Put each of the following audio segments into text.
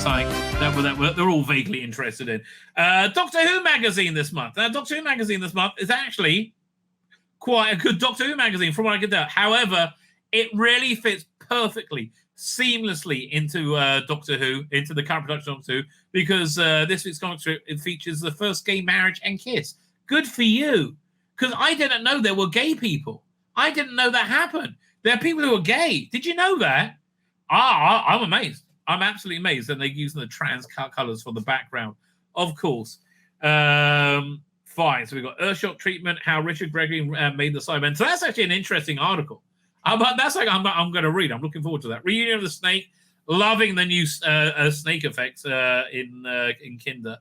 something that they're all vaguely interested in. Doctor Who magazine this month. Doctor Who magazine this month is actually quite a good Doctor Who magazine from what I can tell. However, it really fits perfectly, seamlessly into Doctor Who, into the current production of Doctor Who, because this week's comic strip, it features the first gay marriage and kiss. Good for you. Because I didn't know there were gay people. I didn't know that happened. There are people who are gay. Did you know that? I'm amazed. I'm absolutely amazed that they're using the trans colors for the background. Of course. Fine. So we've got Earthshock treatment, how Richard Gregory made the Cybermen. So that's actually an interesting article. But that's like I'm going to read. I'm looking forward to that. Reunion of the Snake. Loving the new snake effects in Kinder.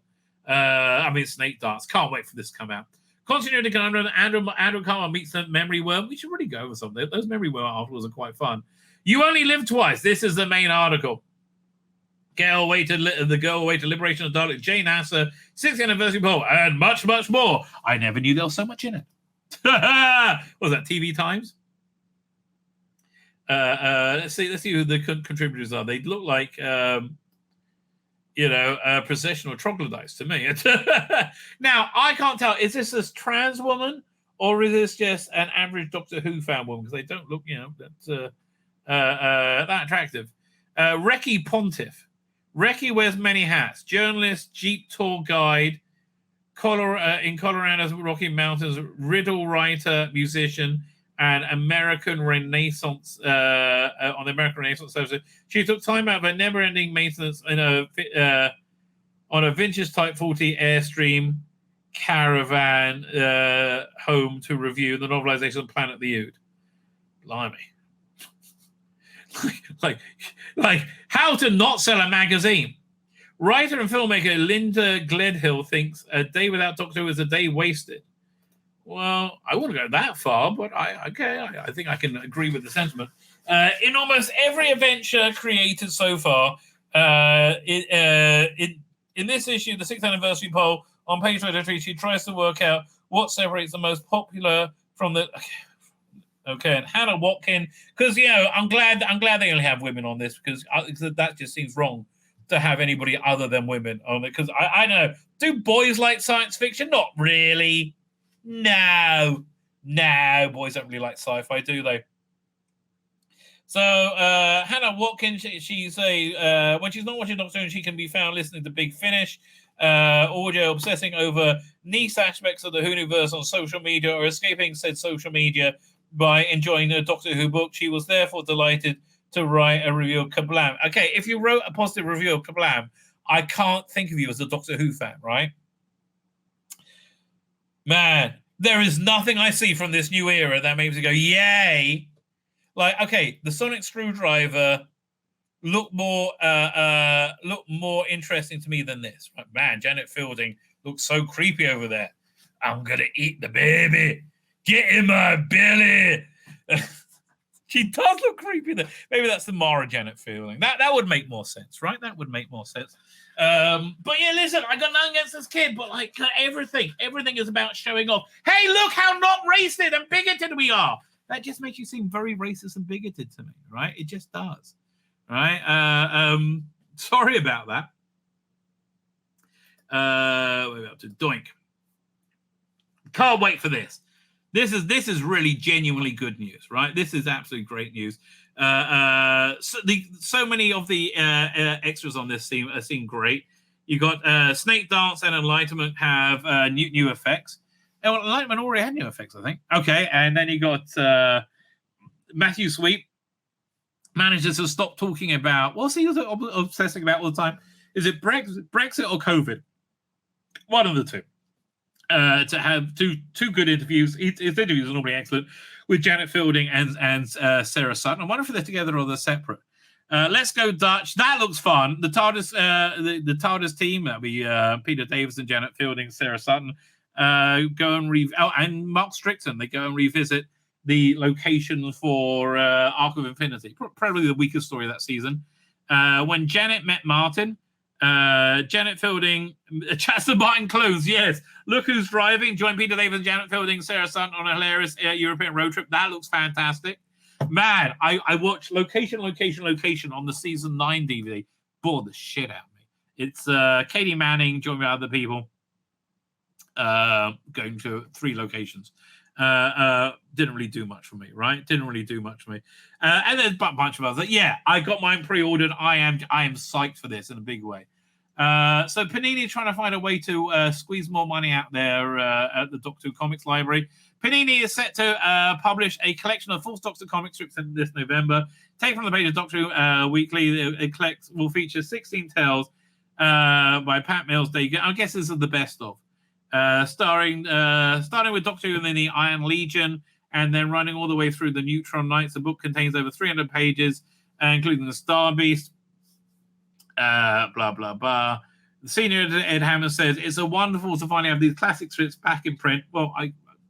Snake darts. Can't wait for this to come out. Continuity Conundrum. Andrew Carter meets the memory worm. We should really go over something. Those memory worm articles are quite fun. You only live twice. This is the main article. The Girl Away to Liberation of Daleks. Jane Asser, 60th anniversary poll, and much, much more. I never knew there was so much in it. What was that, TV Times? Let's see who the contributors are. They look like processional troglodytes to me. Now, I can't tell, is this a trans woman or is this just an average Doctor Who fan woman? Because they don't look, that attractive. Reki Pontiff. Reki wears many hats. Journalist, Jeep tour guide, in Colorado's Rocky Mountains, riddle writer, musician, and American Renaissance on the American Renaissance Service. She took time out of her never-ending maintenance on a vintage Type 40 Airstream caravan home to review the novelization of Planet of the Ood. Blimey. like how to not sell a magazine. Writer and filmmaker Linda Gledhill thinks a day without Doctor Who is a day wasted. Well, I wouldn't go that far, but I think I can agree with the sentiment. In almost every adventure created so far, in this issue, the 6th anniversary poll on page 23, she tries to work out what separates the most popular from the. Okay, and Hannah Watkin, because I'm glad they only have women on this because that just seems wrong to have anybody other than women on it. Because I don't know, do boys like science fiction? Not really. No, boys don't really like sci-fi, do they? So Hannah Watkins, she's when she's not watching Doctor Who, she can be found listening to Big Finish, audio obsessing over niche aspects of the Whoniverse on social media or escaping said social media by enjoying a Doctor Who book. She was therefore delighted to write a review of Kablam. Okay, if you wrote a positive review of Kablam, I can't think of you as a Doctor Who fan, right? Man, there is nothing I see from this new era that makes me go, yay. Like, okay, the sonic screwdriver looked more interesting to me than this. Like, man, Janet Fielding looks so creepy over there. I'm going to eat the baby. Get in my belly. She does look creepy there. Maybe that's the Mara Janet Fielding. That would make more sense, right? That would make more sense. But yeah, listen, I got nothing against this kid, but like everything is about showing off. Hey, look how not racist and bigoted we are. That just makes you seem very racist and bigoted to me, right? It just does, right? Sorry about that. What are we up to? Doink. Can't wait for this. This is really genuinely good news, right? This is absolutely great news. So many of the extras on this seem great. You got Snake Dance and Enlightenment have new effects. Oh, Enlightenment already had new effects, I think. Okay, and then you got Matthew Sweet manages to stop talking about what's he obsessing about all the time? Is it Brexit or COVID? One of the two. To have two good interviews. His interviews are normally excellent with Janet Fielding and Sarah Sutton. I wonder if they're together or they're separate. Let's Go Dutch. That looks fun. The TARDIS TARDIS team, that'll be Peter Davison, Janet Fielding, Sarah Sutton, go and and Mark Strickton. They go and revisit the location for Arc of Infinity. Probably the weakest story of that season. When Janet met Martin, Janet Fielding chats the Martin clothes. Yes, look who's driving. Join Peter Davis, Janet Fielding, Sarah Sutton on a hilarious European road trip. That looks fantastic. Man, I watched Location on the season 9 DVD. Bored the shit out of me. It's Katie Manning joined by other people, going to 3 locations. Didn't really do much for me, right? Didn't really do much for me. And there's a bunch of others. Yeah, I got mine pre-ordered. I am psyched for this in a big way. So Panini trying to find a way to squeeze more money out there at the Doctor Who Comics Library. Panini is set to publish a collection of full Doctor Comic strips this November. Taken from the page of Doctor Who Weekly, it will feature 16 tales by Pat Mills. I guess this is the best of. Starting with Doctor Who and then the Iron Legion, and then running all the way through the Neutron Knights. The book contains over 300 pages, including the Star Beast. Blah blah blah. The senior Ed Hammond says it's a wonderful to finally have these classic strips back in print. Well,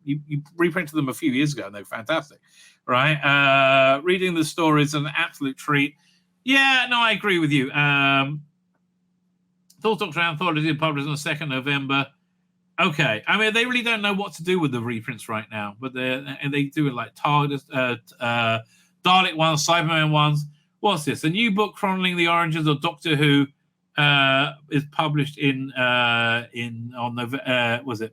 you reprinted them a few years ago, and they're fantastic, right? Reading the story is an absolute treat. Yeah, no, I agree with you. Thought Doctor Anthology published on the 2nd November. Okay, I mean, they really don't know what to do with the reprints right now, but they do it like Dalek ones, Cyberman ones. What's this? A new book chronicling the origins of Doctor Who is published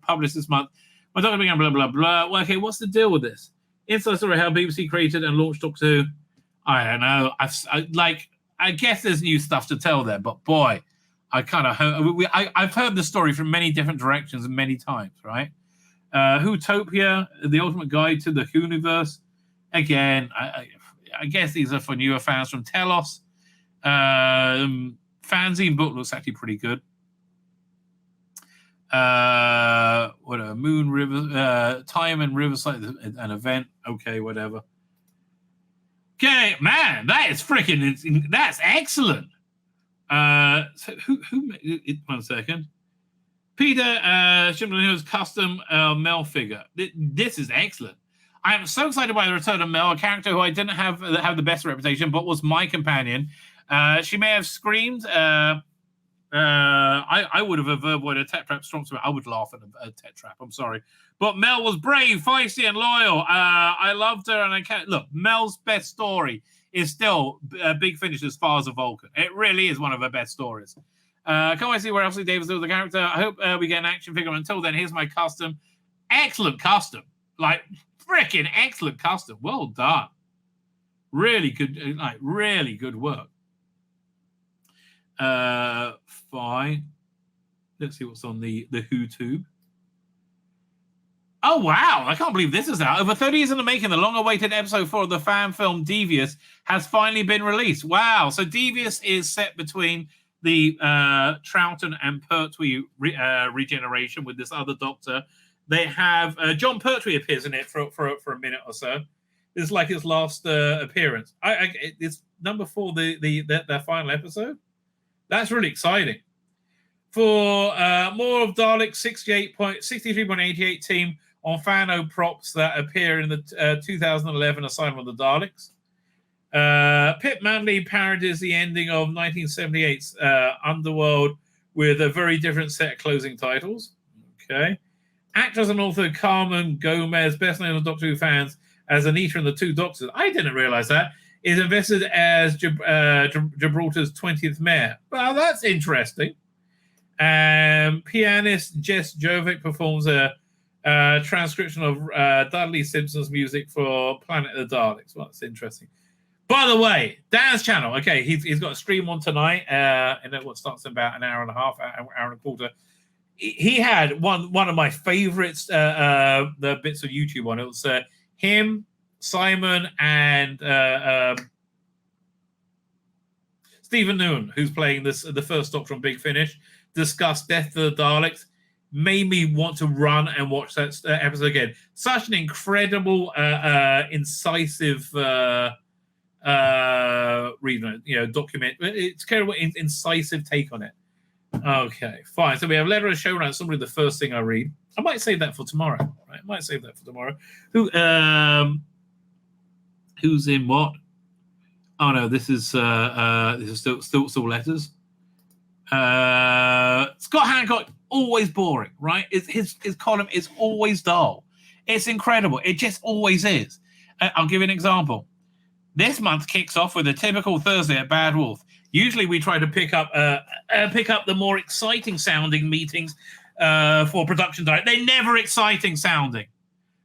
published this month? My Doctor began blah blah blah. Well, okay, what's the deal with this? Inside story how BBC created and launched Doctor Who. I don't know. I guess there's new stuff to tell there, but boy. I've heard the story from many different directions and many times, right? Whotopia, the ultimate guide to the Whoniverse. Again, I guess these are for newer fans from Telos. Fanzine book looks actually pretty good. Moon River, Time and Riverside, an event. Okay, whatever. Okay, man, that's excellent. So who one second. Peter Shimmer's custom Mel figure. This is excellent. I am so excited by the return of Mel, a character who I didn't have the best reputation, but was my companion. She may have screamed. I would have avoided a Tet Trap storm. I would laugh at a Tet Trap. I'm sorry, but Mel was brave, feisty, and loyal. I loved her, and I can't look. Mel's best story is still Big Finish as far as a Vulcan. It really is one of her best stories. Can't wait to see where else Davis does the character. I hope we get an action figure. Until then, here's my custom. Excellent custom. Like, freaking excellent custom. Well done. Really good, really good work. Fine. Let's see what's on the Who Tube. Oh, wow. I can't believe this is out. Over 30 years in the making, the long-awaited episode 4 of the fan film Devious has finally been released. Wow. So Devious is set between the Troughton and Pertwee regeneration with this other Doctor. They have John Pertwee appears in it for a minute or so. This is like his last appearance. It's number 4, their final episode. That's really exciting. For more of Dalek's 63.88 team on Fano props that appear in the 2011 Asylum of the Daleks. Pip Manley parodies the ending of 1978's Underworld with a very different set of closing titles. Okay. Actress and author Carmen Gomez, best known to Doctor Who fans as Anita in the Two Doctors, I didn't realize that, is invested as Gibraltar's 20th mayor. Well, that's interesting. Pianist Jess Jovic performs a transcription of Dudley Simpson's music for Planet of the Daleks. Well, that's interesting. By the way, Dan's channel. Okay, he's got a stream on tonight, and what starts in about an hour and a half, hour and a quarter. He had one of my favorites, the bits of YouTube on it. It was him, Simon, and Stephen Noon, who's playing the first Doctor on Big Finish, discuss Death to the Daleks. Made me want to run and watch that episode again. Such an incredible, incisive document. It's kind of an incisive take on it. Okay, fine. So we have Letter of Showrunner. It's normally the first thing I read. I might save that for tomorrow. Right? I might save that for tomorrow. Who's in what? Oh no, this is still letters. Scott Hancock, always boring, right? His column is always dull. It's incredible. It just always is. I'll give you an example. This month kicks off with a typical Thursday at Bad Wolf. Usually we try to pick up the more exciting sounding meetings for production director. They're never exciting sounding,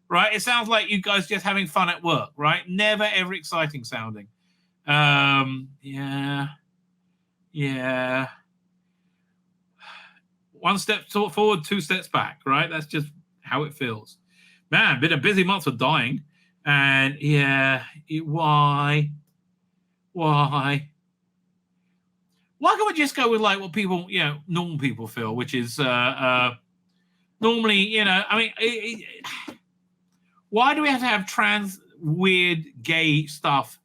right? It sounds like you guys just having fun at work, right? Never ever exciting sounding. Yeah. One step forward, 2 steps back, right? That's just how it feels. Man, been a busy month for dying. And why? Why can't we just go with like what people, normal people feel, which is normally, why do we have to have trans, weird, gay stuff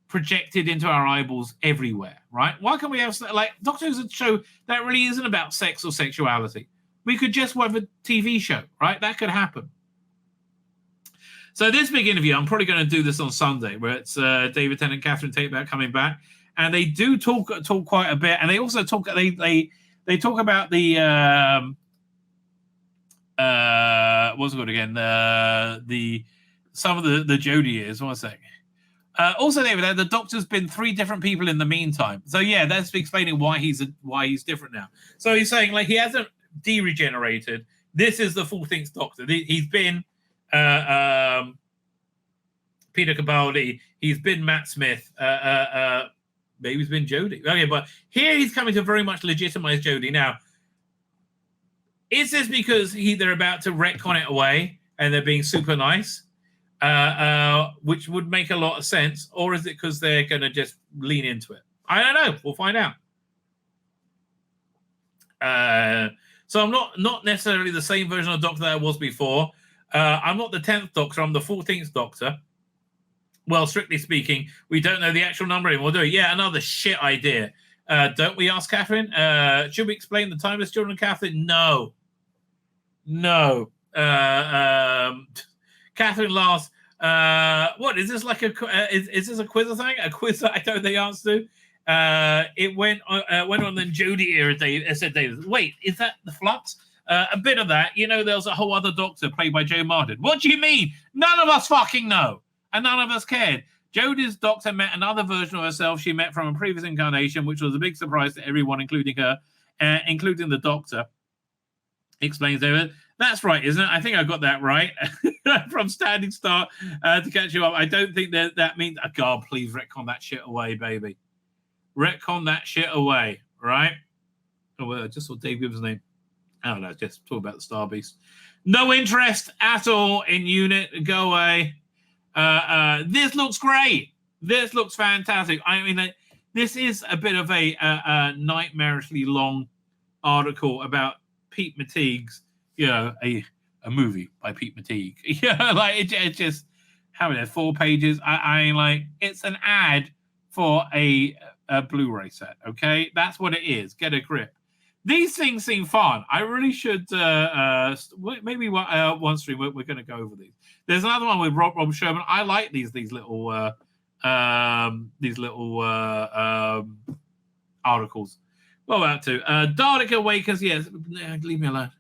projected into our eyeballs everywhere, right? Why can't we have, like, Doctor Who's a show that really isn't about sex or sexuality? We could just have a TV show, right? That could happen. So this big interview, I'm probably going to do this on Sunday, where it's David Tennant and Catherine Tate coming back, and they do talk quite a bit, and they also talk they talk about the what's it called again, the some of the Jodie years. 1 sec. Also, David, the Doctor's been 3 different people in the meantime. So yeah, that's explaining why he's different now. So he's saying like he hasn't deregenerated. This is the 14th Doctor. He's been Peter Capaldi. He's been Matt Smith. Maybe he's been Jodie. Okay, but here he's coming to very much legitimize Jodie. Now, is this because they're about to retcon it away and they're being super nice, which would make a lot of sense, or is it because they're going to just lean into it? I don't know. We'll find out. So I'm not necessarily the same version of Doctor that I was before. I'm not the 10th Doctor. I'm the 14th Doctor. Well, strictly speaking, we don't know the actual number anymore, do we? Yeah, another shit idea. Don't we ask Catherine? Should we explain the timeless children, Catherine? No. Catherine laughs. What is this like is this a quiz or something? A quiz that I don't know the answer to? It went on the Jodie era. Said David. Wait, is that the Flux? A bit of that. There was a whole other Doctor played by Joe Martin. What do you mean? None of us fucking know. And none of us cared. Jodie's Doctor met another version of herself she met from a previous incarnation, which was a big surprise to everyone, including her, including the Doctor. Explains David. That's right, isn't it? I think I got that right. From standing start to catch you up. I don't think that means... Oh, God, please retcon that shit away, baby. Retcon that shit away, right? Oh, well, I just saw Dave Gibbs' name. I don't know, just talk about the Star Beast. No interest at all in Unit. Go away. This looks great. This looks fantastic. I mean, this is a bit of a nightmarishly long article about Pete Matigue's, a movie by Pete Matigue. Like it just, how many? 4 pages. I like, it's an ad for a Blu-ray set. Okay, that's what it is. Get a grip. These things seem fun. I really should maybe one stream we're going to go over these. There's another one with Rob Sherman. I like these little articles. What about two? Dalek Awakens. Yes, leave me alone.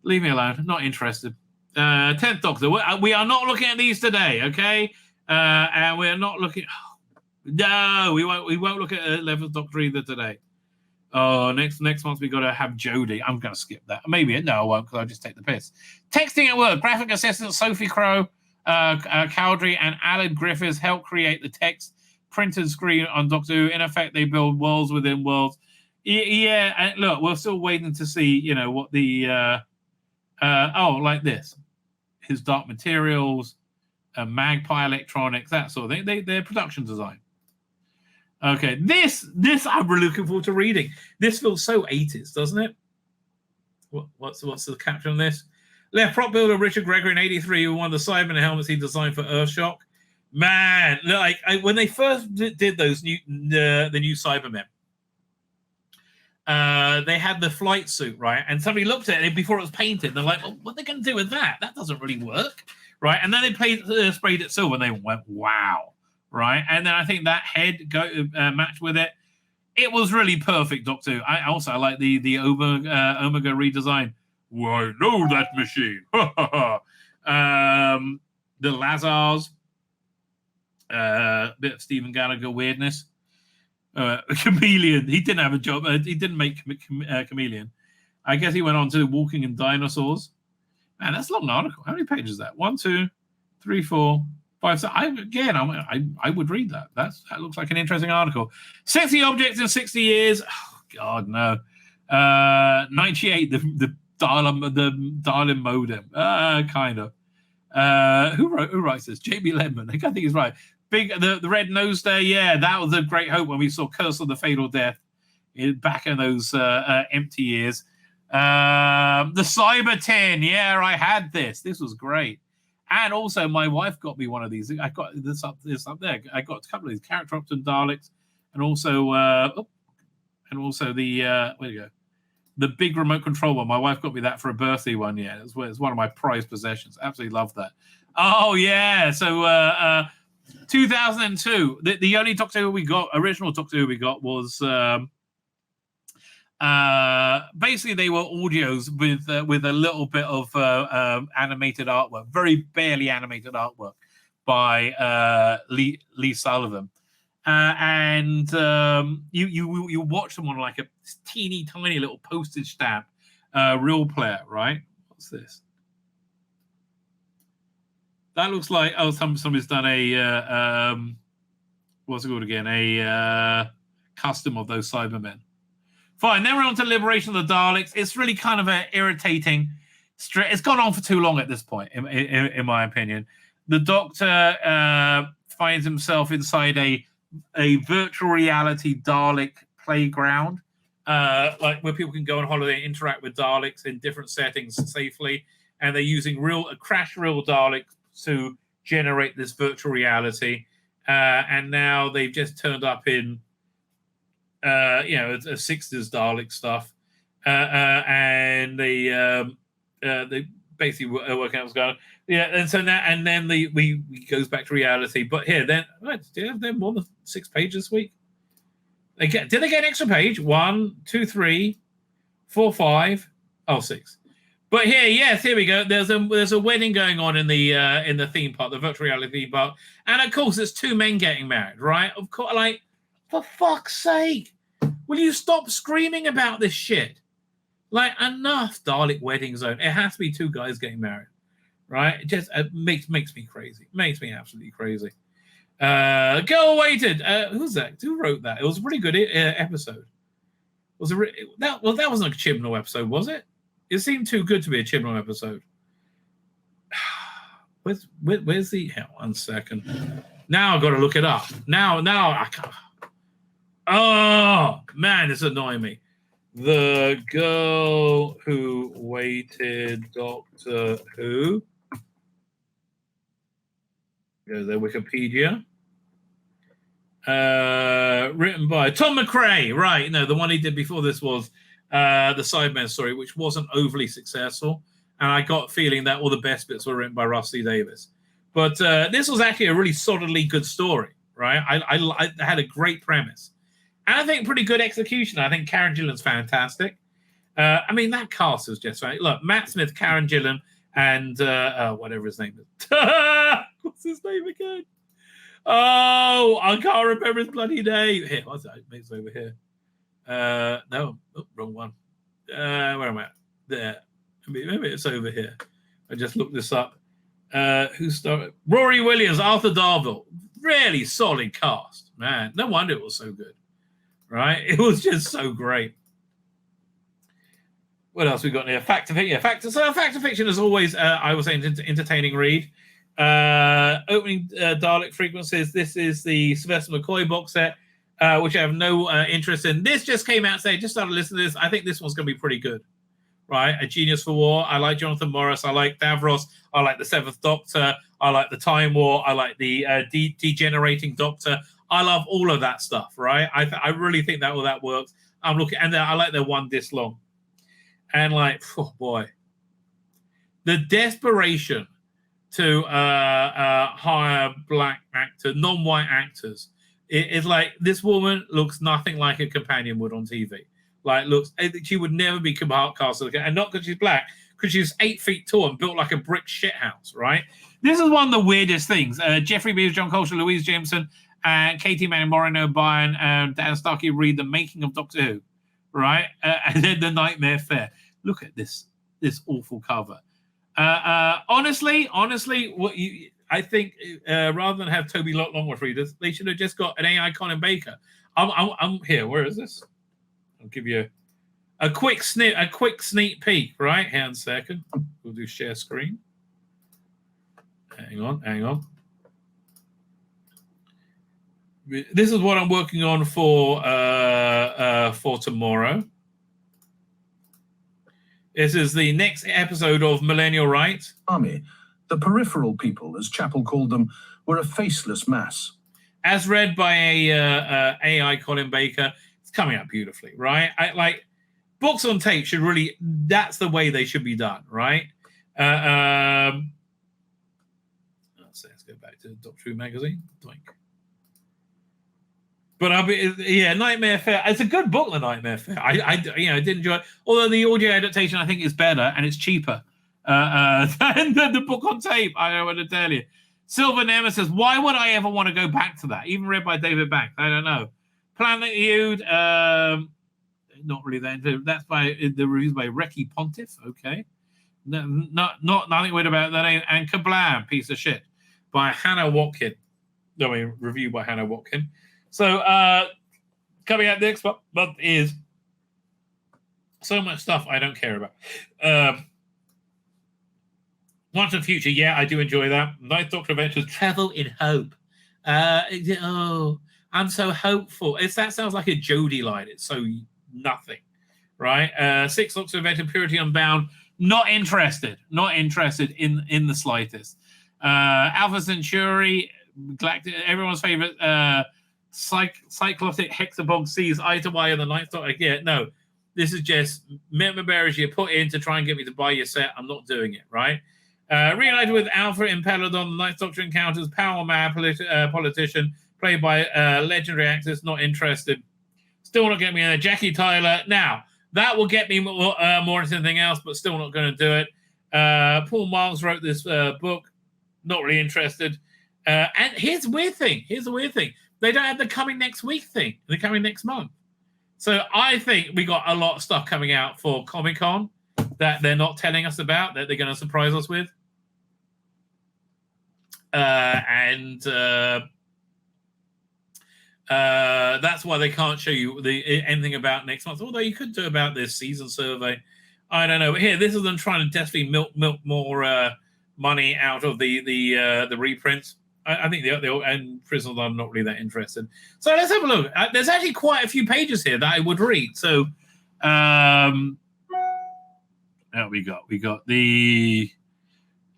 Leave me alone. Not interested. 10th Doctor. We are not looking at these today. Okay, and we're not looking. No, we won't look at 11th Doctor either today. Oh, next month we got to have Jodie. I'm going to skip that. Maybe no, I won't, because I'll just take the piss. Texting at work. Graphic assistant Sophie Crow, Cowdery, and Alan Griffiths help create the text printed screen on Doctor Who. In effect, they build worlds within worlds. Yeah, and look, we're still waiting to see, what the like this, his Dark Materials, Magpie Electronics, that sort of thing. They're production design. Okay, this I'm really looking forward to reading. This feels so 80s, doesn't it? What's the caption on this? Left prop builder Richard Gregory in '83, who won the Cyberman helmets he designed for Earthshock. Man, like when they first did those the new Cybermen, they had the flight suit, right? And somebody looked at it before it was painted. They're like, well, what are they going to do with that? That doesn't really work, right? And then they sprayed it silver, and they went, wow. Right, and then I think that head matched with it. It was really perfect, Doctor. I like the Omega redesign. Well, I know that machine. The Lazars, bit of Stephen Gallagher weirdness. Chameleon. He didn't have a job. He didn't make Chameleon. I guess he went on to Walking in Dinosaurs. Man, that's a long article. How many pages is that? 1, 2, 3, 4, 5. I would read that. That looks like an interesting article. 60 objects in 60 years. Oh, God, no. 98. The dial-in modem. Kind of. Who writes this? Jamie Ledman. I think he's right. The red nose there. Yeah, that was a great hope when we saw Curse of the Fatal Death back in those empty years. The Cyber 10. Yeah, I had this. This was great. And also, my wife got me one of these. I got this up there. I got a couple of these Characteropton Daleks, and also the where you go, the big remote control one. My wife got me that for a birthday one. Yeah, it's one of my prized possessions. Absolutely love that. Oh yeah. So 2002. The only Doctor Who we got, original Doctor Who we got, was basically they were audios with a little bit of animated artwork, very barely animated artwork by Lee Sullivan, and you watch them on like a teeny tiny little postage stamp real player, right? What's this? That looks like somebody's done a what's it called again? A custom of those Cybermen. Fine. Then we're on to Liberation of the Daleks. It's really kind of an irritating. It's gone on for too long at this point, in my opinion. The Doctor finds himself inside a virtual reality Dalek playground, like where people can go on holiday and interact with Daleks in different settings safely, and they're using crash real Daleks to generate this virtual reality. And now they've just turned up in. A 60s Dalek stuff, and they basically work out what's going on. Yeah, and so now and then we goes back to reality. But here, then did they have more than 6 pages this week? Did they get an extra page? 1, 2, 3, 4, 5. Oh, 6. But here, yes, here we go. There's a wedding going on in the theme park, the virtual reality theme park, and of course, it's 2 men getting married, right? Of course, like. For fuck's sake, will you stop screaming about this shit? Like, enough Dalek wedding zone. It has to be 2 guys getting married, right? It just makes me crazy. Makes me absolutely crazy. Girl Waited. Who's that? Who wrote that? It was a pretty good episode. That wasn't a Chibnall episode, was it? It seemed too good to be a Chibnall episode. Where's the... Hang on 1 second. Now I've got to look it up. Now I can't... Oh, man, it's annoying me. The Girl Who Waited Doctor Who. There's their Wikipedia. Written by Tom McRae. Right, no, the one he did before this was the Sidemen story, which wasn't overly successful. And I got a feeling that all the best bits were written by Rusty Davis. But this was actually a really solidly good story, right? I had a great premise. And I think pretty good execution. I think Karen Gillan's fantastic. I mean, that cast is just right. Look, Matt Smith, Karen Gillan, and whatever his name is. What's his name again? Oh, I can't remember his bloody name. Here, what's that? It's over here. No, wrong one. Where am I at? There. Maybe it's over here. I just looked this up. Who started? Rory Williams, Arthur Darvill. Really solid cast, man. No wonder it was so good. Right? It was just so great. What else we got here? Fact of Fiction. Yeah, Fact of Fiction is always, I was saying, entertaining read. Opening Dalek frequencies. This is the Sylvester McCoy box set, which I have no interest in. This just came out today. Just started listening to this. I think this one's going to be pretty good. Right? A Genius for War. I like Jonathan Morris. I like Davros. I like the Seventh Doctor. I like the Time War. I like the Degenerating Doctor. I love all of that stuff, right? I really think that all that works. I'm looking, and I like their 1 disc long. And like, oh boy, the desperation to hire black actors, non-white actors, it's like this woman looks nothing like a companion would on TV. Like, looks, she would never be cast, and not because she's black, because she's 8 feet tall and built like a brick shithouse, right? This is one of the weirdest things. Jeffrey Beers, John Coltrane, Louise Jameson, and Katie Manning, Maureen O'Brien, and Dan Starkey read The Making of Doctor Who, right? And then The Nightmare Fair. Look at this awful cover. Honestly, I think rather than have Toby Longworth readers, they should have just got an AI Colin Baker. I'm here. Where is this? I'll give you a quick sneak peek. Right, hang on a second. We'll do share screen. Hang on. This is what I'm working on for tomorrow. This is the next episode of Millennial Rights. Army, the peripheral people, as Chappell called them, were a faceless mass. As read by a AI Colin Baker, it's coming out beautifully, right? Like books on tape should really, that's the way they should be done, right? Let's go back to Doctor Who magazine. Doink. But Nightmare Fair. It's a good book, The Nightmare Fair. I did enjoy it. Although the audio adaptation, I think, is better and it's cheaper than the book on tape. I don't want to tell you. Silver Nemesis. Why would I ever want to go back to that? Even read by David Banks. I don't know. Planet Eud. Not really that. That's by the reviews by Reki Pontiff. Okay. Nothing weird about that. And Kablam, piece of shit, by Hannah Watkin. Review by Hannah Watkin. So coming out next month is so much stuff I don't care about. Once in the Future, yeah, I do enjoy that. Ninth Doctor Adventures, Travel in Hope. I'm so hopeful. That sounds like a Jodie line. It's so nothing, right? Sixth Doctor Adventure, Purity Unbound. Not interested in the slightest. Alpha Centauri, Galactic, everyone's favorite. Cyclotic Hexabog sees eye to eye on the Ninth Doctor. Yeah, no, this is just member bearers you put in to try and get me to buy your set. I'm not doing it, right? Reunited with Alpha in Peladon, the Ninth Doctor encounters Power Mad politician played by legendary actress. Not interested. Still not getting me in there. Jackie Tyler. Now that will get me more into anything else, but still not going to do it. Paul Miles wrote this book. Not really interested. And here's the weird thing. They don't have the coming next week thing. They're coming next month. So I think we got a lot of stuff coming out for Comic-Con that they're not telling us about, that they're going to surprise us with. That's why they can't show you anything about next month. Although you could do about this season survey. I don't know. But here, this is them trying to desperately milk more money out of the reprints. I think the and Prisoners, I'm not really that interested. So let's have a look. There's actually quite a few pages here that I would read. So, we got the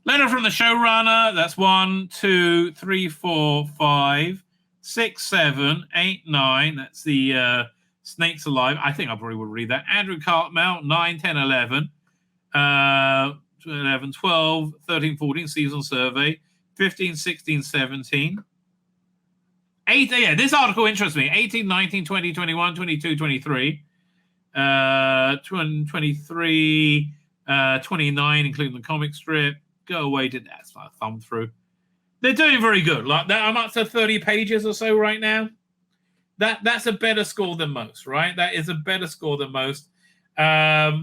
letter from the showrunner. That's 1, 2, 3, 4, 5, 6, 7, 8, 9. That's the Snakes Alive. I think I probably would read that. Andrew Cartmel, 9, 10, 11. 11, 12, 13, 14, season survey. 15, 16, 17. 18, yeah, this article interests me. 18, 19, 20, 21, 22, 23. 23, 29, including the comic strip. Go away, did that. It's like a thumb through. They're doing very good. Like that, I'm up to 30 pages or so right now. That's a better score than most, right? That is a better score than most. Yeah,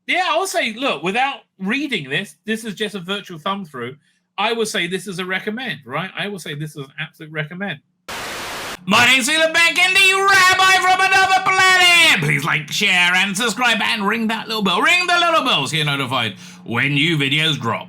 I'll say, look, without reading this is just a virtual thumb through. I would say this is a recommend, right? I would say this is an absolute recommend. My name's Tzvi Lebetkin, the Rabbi from another planet. Please like, share, and subscribe, and ring that little bell. Ring the little bell so you're notified when new videos drop.